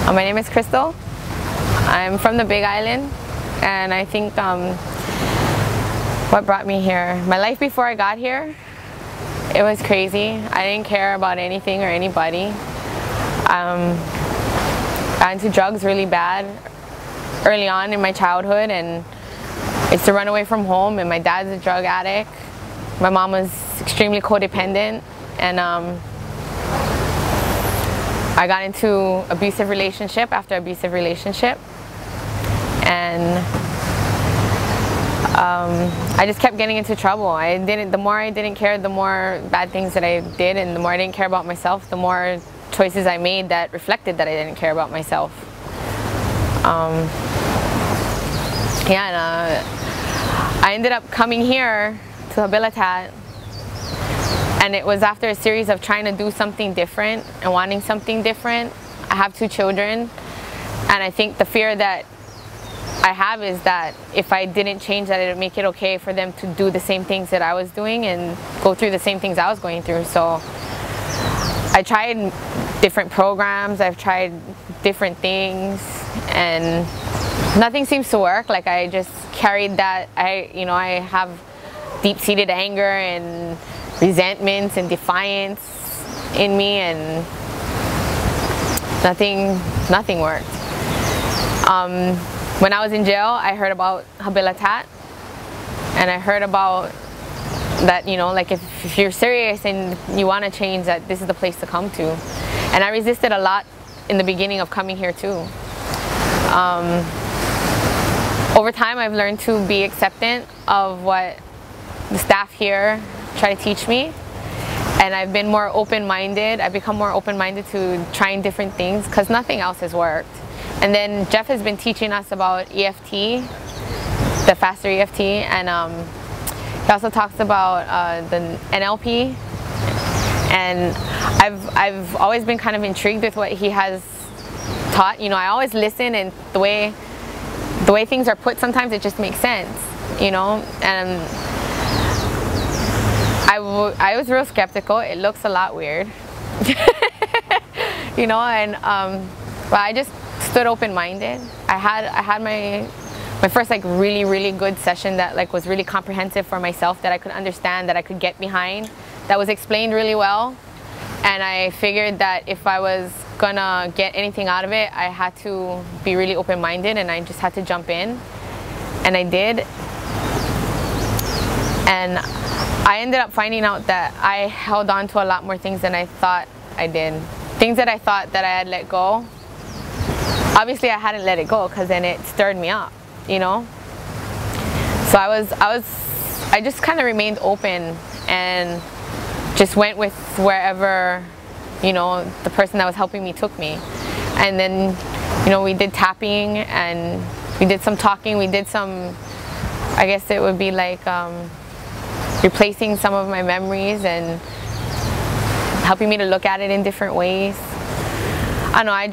My name is Crystal. I'm from the Big Island, and I think what brought me here, my life before I got here, it was crazy. I didn't care about anything or anybody. Got into drugs really bad early on in my childhood, and I used to run away from home, and my dad's a drug addict. My mom was extremely codependent, and I got into abusive relationship after abusive relationship, and I just kept getting into trouble. The more I didn't care, the more bad things that I did, and the more I didn't care about myself, the more choices I made that reflected that I didn't care about myself. I ended up coming here to Habilitat, and it was after a series of trying to do something different and wanting something different. I have 2 children, and I think the fear that I have is that if I didn't change, that it would make it okay for them to do the same things that I was doing and go through the same things I was going through. So I tried different programs, I've tried different things, and nothing seems to work. Like, I just carried that, I have deep-seated anger and resentments and defiance in me, and nothing worked. When I was in jail, I heard about Habilitat, and I heard about that, like if you're serious and you want to change, that this is the place to come to. And I resisted a lot in the beginning of coming here too. Over time, I've learned to be acceptant of what the staff here try to teach me, and I've been more open-minded. I've become more open-minded to trying different things because nothing else has worked. And then Jeff has been teaching us about EFT, the FasterEFT, and he also talks about the NLP. And I've always been kind of intrigued with what he has taught. I always listen, and the way things are put, sometimes it just makes sense, and I was real skeptical. It looks a lot weird, but I just stood open-minded. I had my first really good session that was really comprehensive for myself, that I could understand, that I could get behind, that was explained really well. And I figured that if I was gonna get anything out of it, I had to be really open-minded, and I just had to jump in, and I did. And I ended up finding out that I held on to a lot more things than I thought I did. Things that I thought that I had let go. Obviously I hadn't let it go, because then it stirred me up, So I just kind of remained open and just went with wherever, the person that was helping me took me. And then, we did tapping, and we did some talking, we did some, I guess it would be like replacing some of my memories and helping me to look at it in different ways. I don't know, I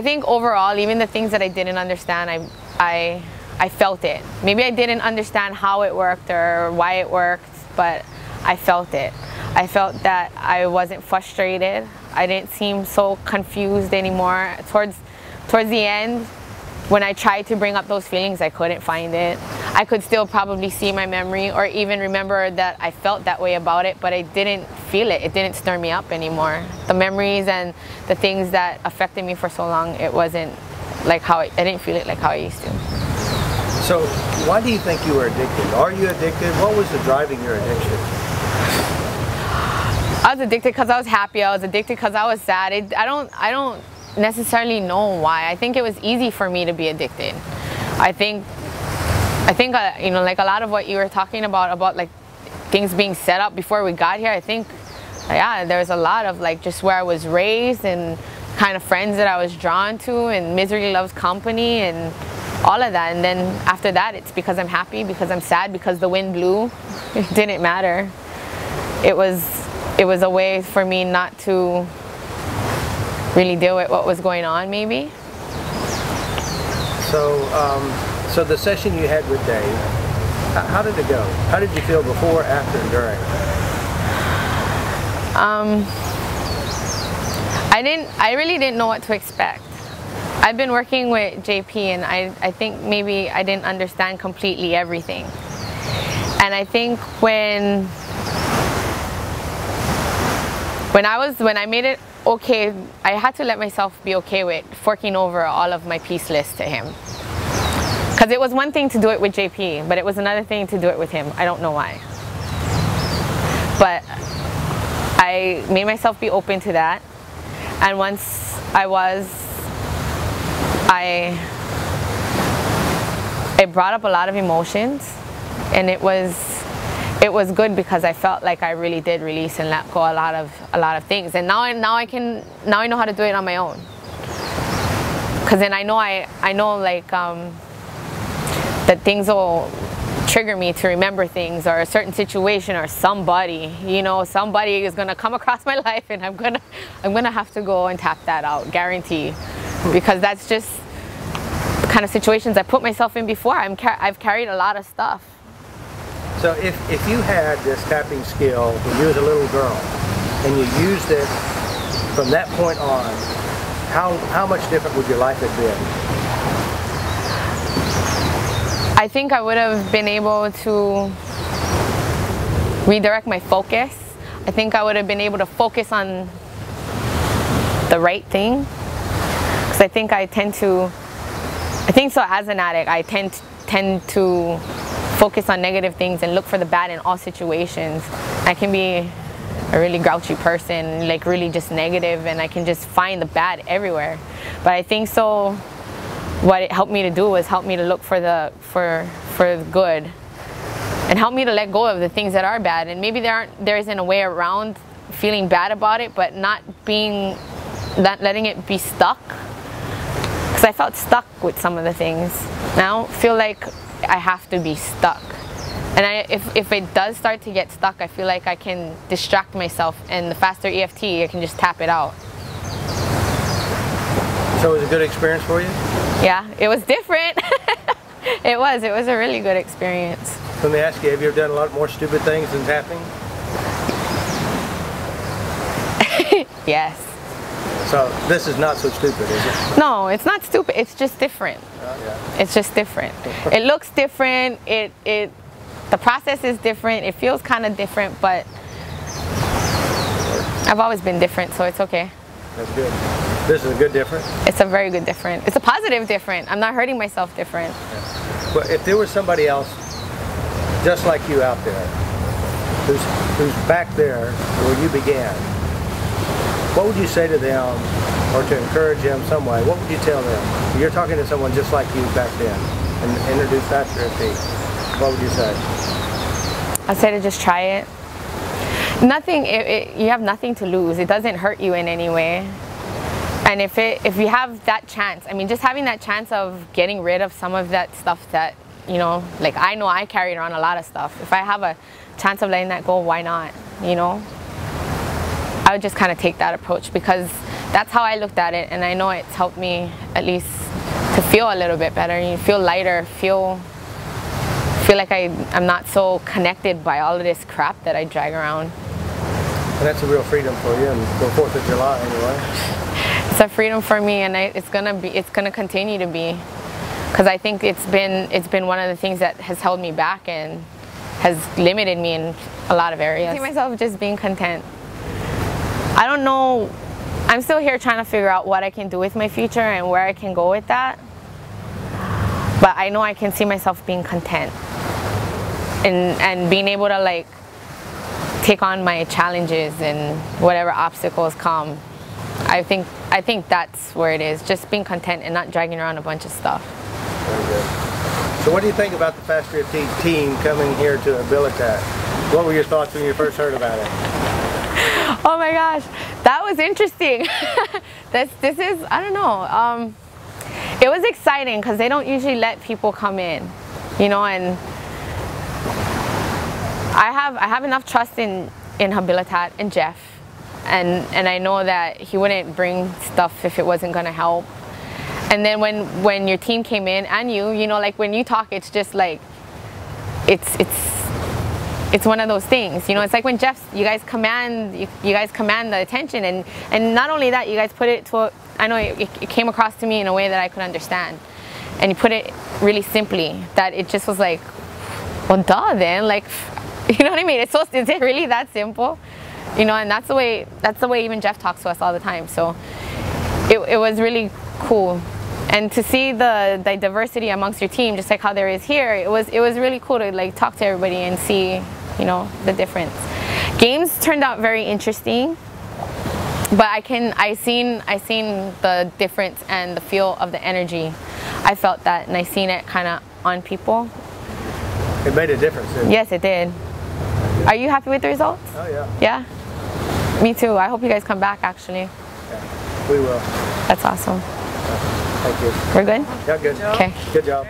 think overall, even the things that I didn't understand, I felt it. Maybe I didn't understand how it worked or why it worked, but I felt it. I felt that I wasn't frustrated. I didn't seem so confused anymore. Towards the end, when I tried to bring up those feelings, I couldn't find it. I could still probably see my memory or even remember that I felt that way about it, but I didn't feel it. It didn't stir me up anymore. The memories and the things that affected me for so long, it wasn't like I didn't feel it like how I used to. So why do you think you were addicted? Are you addicted? What was the driving your addiction? I was addicted because I was happy. I was addicted because I was sad. I don't necessarily know why. I think it was easy for me to be addicted. I think like a lot of what you were talking about like things being set up before we got here, I think, yeah, there's a lot of just where I was raised and kind of friends that I was drawn to, and misery loves company and all of that. And then after that, it's because I'm happy, because I'm sad, because the wind blew. It didn't matter. It was a way for me not to really deal with what was going on, maybe. So the session you had with Dave, how did it go? How did you feel before, after, and during? I really didn't know what to expect. I've been working with JP, and I think maybe I didn't understand completely everything. And I think when I made it okay, I had to let myself be okay with forking over all of my piece list to him. Because it was one thing to do it with JP, but it was another thing to do it with him. I don't know why. But I made myself be open to that. And once I was, it brought up a lot of emotions, and it was good because I felt like I really did release and let go a lot of things. And now I know how to do it on my own. Because then I know like that things will trigger me to remember things, or a certain situation, or somebody, you know, somebody is gonna come across my life, and I'm gonna have to go and tap that out, guarantee, because that's just the kind of situations I put myself in before. I've carried a lot of stuff. So if you had this tapping skill when you was a little girl, and you used it from that point on, how much different would your life have been? I think I would have been able to redirect my focus. I think I would have been able to focus on the right thing. Because I think so as an addict, I tend to focus on negative things and look for the bad in all situations. I can be a really grouchy person, like really just negative, and I can just find the bad everywhere. But I think so. What it helped me to do was help me to look for the good, and help me to let go of the things that are bad. And maybe there isn't a way around feeling bad about it, but not letting it be stuck. Because I felt stuck with some of the things. I don't feel like I have to be stuck. And if it does start to get stuck, I feel like I can distract myself, and the FasterEFT, I can just tap it out. So it was a good experience for you? Yeah, it was different. It was a really good experience. Let me ask you, have you ever done a lot more stupid things than tapping? Yes. So this is not so stupid, is it? No, it's not stupid. It's just different. Yeah. It's just different. It looks different. The process is different. It feels kind of different, but I've always been different, so it's okay. That's good. This is a good different? It's a very good different. It's a positive different. I'm not hurting myself different. Yeah. Well, if there was somebody else just like you out there, who's back there where you began, what would you say to them, or to encourage them some way? What would you tell them? You're talking to someone just like you back then, and introduce FasterEFT. What would you say? I'd say to just try it. Nothing. You have nothing to lose. It doesn't hurt you in any way. And if you have that chance, I mean, just having that chance of getting rid of some of that stuff that, you know I carried around a lot of stuff. If I have a chance of letting that go, why not? You know, I would just kind of take that approach, because that's how I looked at it, and I know it's helped me at least to feel a little bit better. You feel lighter, feel like I'm not so connected by all of this crap that I drag around. And that's a real freedom for you, and for 4th of July anyway. It's a freedom for me, and it's gonna continue to be, because I think it's been one of the things that has held me back and has limited me in a lot of areas. I see myself just being content. I don't know. I'm still here trying to figure out what I can do with my future and where I can go with that. But I know I can see myself being content, and being able to like take on my challenges and whatever obstacles come. I think that's where it is, just being content and not dragging around a bunch of stuff. Very good. So what do you think about the FasterEFT team coming here to Abilitat? What were your thoughts when you first heard about it? Oh my gosh, that was interesting. This is, I don't know. It was exciting because they don't usually let people come in, you know, and I have enough trust in Abilitat and Jeff. And I know that he wouldn't bring stuff if it wasn't gonna help. And then when your team came in, and you know, like when you talk, it's just like it's one of those things, you know. It's like when you guys command the attention, and not only that, you guys put it I know it came across to me in a way that I could understand. And he put it really simply, that it just was like, well, duh then, like, you know what I mean? Is it really that simple? You know, and that's the way even Jeff talks to us all the time. So it was really cool. And to see the diversity amongst your team, just like how there is here, it was really cool to like talk to everybody and see, you know, the difference. Games turned out very interesting, but I seen the difference and the feel of the energy. I felt that, and I seen it kind of on people. It made a difference, didn't it? Yes, it did. Are you happy with the results? Oh yeah. Yeah? Me too. I hope you guys come back, actually. Yeah, we will. That's awesome. Thank you. We're good? Yeah, good. Okay. Good job.